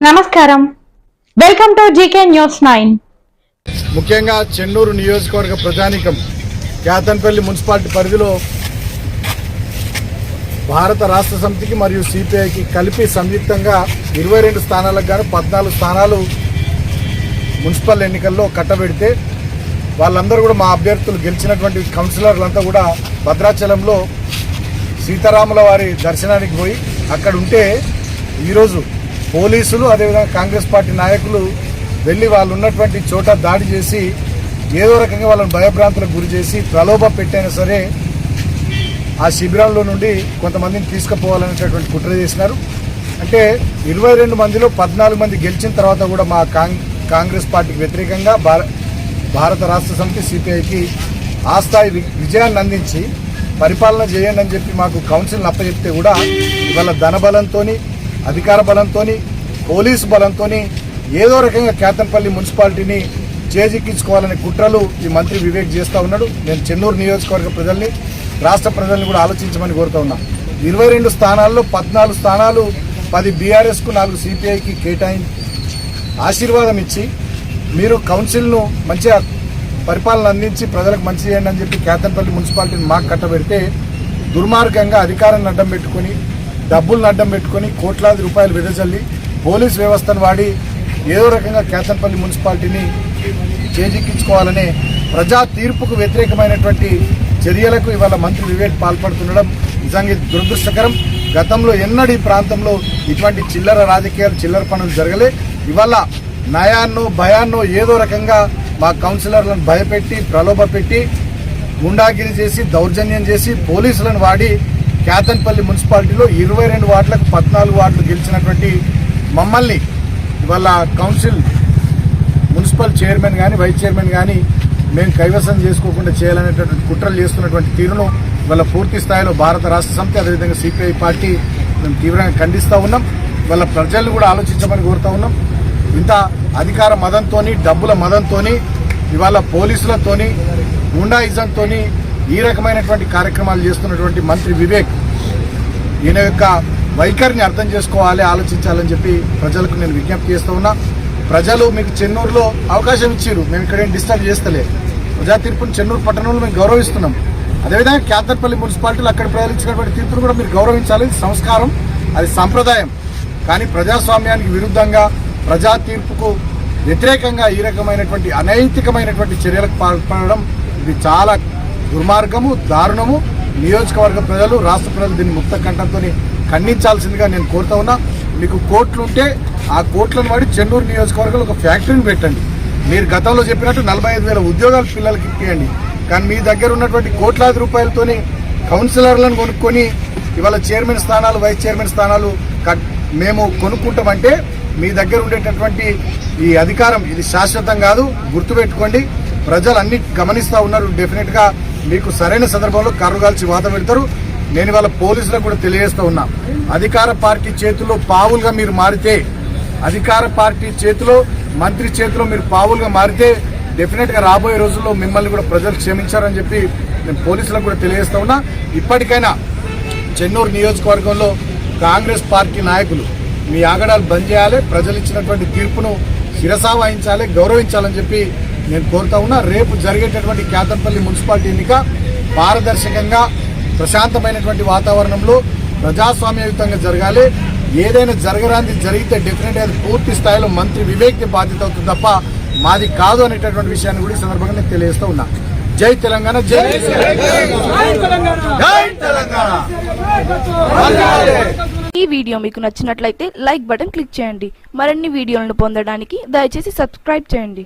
నమస్కారం, welcome to GK news 9. ముఖ్యంగా చెన్నూరు నియోజకవర్గ ప్రజానీకం క్యాతన్పల్లి మున్సిపాలిటీ పరిధిలో భారత రాష్ట్ర సమితికి మరియు సిపిఐకి కలిపి సంయుక్తంగా 22 స్థానాలకు గాను 14 స్థానాలు మున్సిపల్ ఎన్నికల్లో కట్టబెడితే వాళ్ళందరూ కూడా మా అభ్యర్థులు గెలిచినటువంటి కౌన్సిలర్లంతా కూడా భద్రాచలంలో సీతారాముల వారి దర్శనానికి పోయి అక్కడ ఉంటే ఈరోజు పోలీసులు అదేవిధంగా కాంగ్రెస్ పార్టీ నాయకులు వెళ్ళి వాళ్ళు ఉన్నటువంటి చోట దాడి చేసి ఏదో రకంగా వాళ్ళని భయభ్రాంతులకు గురి చేసి ప్రలోభ పెట్టైనా సరే ఆ శిబిరంలో నుండి కొంతమందిని తీసుకుపోవాలనేటటువంటి కుట్ర చేసినారు. అంటే 22 మందిలో 14 మంది గెలిచిన తర్వాత కూడా మా కాంగ్రెస్ పార్టీకి వ్యతిరేకంగా భారత రాష్ట్ర సమితి సిపిఐకి ఆ స్థాయి విజయాన్ని అందించి పరిపాలన చేయండి అని చెప్పి మాకు కౌన్సిల్ని అప్పచెప్తే కూడా ఇవాళ ధనబలంతో అధికార బలంతో పోలీసు బలంతో ఏదో రకంగా క్యాతన్పల్లి మున్సిపాలిటీని చేజిక్కించుకోవాలనే కుట్రలు ఈ మంత్రి వివేక్ చేస్తూ ఉన్నాడు. నేను చెన్నూరు నియోజకవర్గ ప్రజల్ని రాష్ట్ర ప్రజల్ని కూడా ఆలోచించమని కోరుతా ఉన్నా. 22 స్థానాల్లో 14 స్థానాలు 10 బీఆర్ఎస్కు 4 సిపిఐకి కేటాయించి ఆశీర్వాదం ఇచ్చి మీరు కౌన్సిల్ను మంచిగా పరిపాలన అందించి ప్రజలకు మంచి చేయండి అని చెప్పి క్యాతన్పల్లి మున్సిపాలిటీని మాకు కట్టబెడితే దుర్మార్గంగా అధికారాన్ని అడ్డం పెట్టుకుని డబ్బులను అడ్డం పెట్టుకుని కోట్లాది రూపాయలు వెదజల్లి పోలీస్ వ్యవస్థను వాడి ఏదో రకంగా క్యాతన్పల్లి మున్సిపాలిటీని చేజిక్కించుకోవాలనే ప్రజా తీర్పుకు వ్యతిరేకమైనటువంటి చర్యలకు ఇవాళ మంత్రి వివేక్ పాల్పడుతుండడం నిజంగా దురదృష్టకరం. గతంలో ఎన్నడూ ఈ ప్రాంతంలో ఇటువంటి చిల్లర రాజకీయాలు చిల్లర పనులు జరగలే. ఇవాళ నయాన్నో భయాన్నో ఏదో రకంగా మా కౌన్సిలర్లను భయపెట్టి ప్రలోభ పెట్టి గుండాగిరి చేసి దౌర్జన్యం చేసి పోలీసులను వాడి క్యాతన్పల్లి మున్సిపాలిటీలో 22 వార్డులకు 14 వార్డులు గెలిచినటువంటి మమ్మల్ని ఇవాళ కౌన్సిల్ మున్సిపల్ చైర్మన్ కానీ వైస్ చైర్మన్ కానీ మేము కైవసం చేసుకోకుండా చేయాలనేటటువంటి కుట్రలు చేస్తున్నటువంటి తీరును ఇవాళ పూర్తి స్థాయిలో భారత రాష్ట్ర సమితి అదేవిధంగా సిపిఐ పార్టీ మేము తీవ్రంగా ఖండిస్తూ ఉన్నాం. ఇవాళ ప్రజలను కూడా ఆలోచించమని కోరుతా ఉన్నాం. ఇంత అధికార మదంతోని డబ్బుల మదంతోని ఇవాళ పోలీసులతోని గుండాయిజంతో ఈ రకమైనటువంటి కార్యక్రమాలు చేస్తున్నటువంటి మంత్రి వివేక్ ఈయన యొక్క వైఖరిని అర్థం చేసుకోవాలి, ఆలోచించాలని చెప్పి ప్రజలకు నేను విజ్ఞప్తి చేస్తూ ఉన్నా. ప్రజలు మీకు చెన్నూరులో అవకాశం ఇచ్చారు, మేము ఇక్కడేం డిస్టర్బ్ చేస్తలే. ప్రజా తీర్పును చెన్నూరు పట్టణంలో మేము గౌరవిస్తున్నాం. అదేవిధంగా క్యాతన్పల్లి మున్సిపాలిటీలో అక్కడ ప్రజలు ఇచ్చినటువంటి తీర్పును కూడా మీరు గౌరవించాలి. సంస్కారం, అది సంప్రదాయం. కానీ ప్రజాస్వామ్యానికి విరుద్ధంగా ప్రజా తీర్పుకు వ్యతిరేకంగా ఈ రకమైనటువంటి అనైతికమైనటువంటి చర్యలకు పాల్పడడం ఇది చాలా దుర్మార్గము, దారుణము. నియోజకవర్గ ప్రజలు రాష్ట్ర ప్రజలు దీన్ని ముక్త కంఠంతో ఖండించాల్సిందిగా నేను కోరుతా ఉన్నా. మీకు కోట్లు ఉంటే ఆ కోట్లను వాడి చెన్నూరు నియోజకవర్గంలో ఒక ఫ్యాక్టరీని పెట్టండి. మీరు గతంలో చెప్పినట్టు 45,000 ఉద్యోగాలు పిల్లలకి ఇప్పియండి. కానీ మీ దగ్గర ఉన్నటువంటి కోట్లాది రూపాయలతోని కౌన్సిలర్లను కొనుక్కొని ఇవాళ చైర్మన్ స్థానాలు వైస్ చైర్మన్ స్థానాలు మేము కొనుక్కుంటామంటే మీ దగ్గర ఉండేటటువంటి ఈ అధికారం ఇది శాశ్వతం కాదు, గుర్తుపెట్టుకోండి. ప్రజలు అన్ని గమనిస్తూ ఉన్నారు. డెఫినెట్గా మీకు సరైన సందర్భంలో కర్రుగాల్చి వాత పెడతారు. నేను ఇవాళ పోలీసులకు కూడా తెలియజేస్తూ ఉన్నా, అధికార పార్టీ చేతిలో పావులుగా మీరు మారితే, అధికార పార్టీ చేతిలో మంత్రి చేతిలో మీరు పావులుగా మారితే డెఫినెట్గా రాబోయే రోజుల్లో మిమ్మల్ని కూడా ప్రజలు క్షమించారని చెప్పి నేను పోలీసులకు కూడా తెలియజేస్తూ ఉన్నా. ఇప్పటికైనా చెన్నూరు నియోజకవర్గంలో కాంగ్రెస్ పార్టీ నాయకులు మీ ఆగడాలు బంద్ చేయాలి, ప్రజలు ఇచ్చినటువంటి తీర్పును శిరసా వహించాలి, గౌరవించాలని చెప్పి నేను కోరుతా ఉన్నా. రేపు జరిగేటటువంటి క్యాతన్పల్లి మున్సిపాలిటీ ఎన్నిక పారదర్శకంగా ప్రశాంతమైనటువంటి వాతావరణంలో ప్రజాస్వామ్యయుతంగా జరగాలి. ఏదైనా జరగరాంది జరిగితే డెఫినెట్గా అది పూర్తి స్థాయిలో మంత్రి వివేక్కి బాధ్యత అవుతుంది తప్ప మాది కాదు అనేటటువంటి విషయాన్ని కూడా ఈ సందర్భంగా నేను తెలియజేస్తూ ఉన్నా. జై తెలంగాణ, జై తెలంగాణ. ఈ వీడియో మీకు నచ్చినట్లయితే లైక్ బటన్ క్లిక్ చేయండి. మరిన్ని వీడియోలను పొందడానికి దయచేసి సబ్స్క్రైబ్ చేయండి.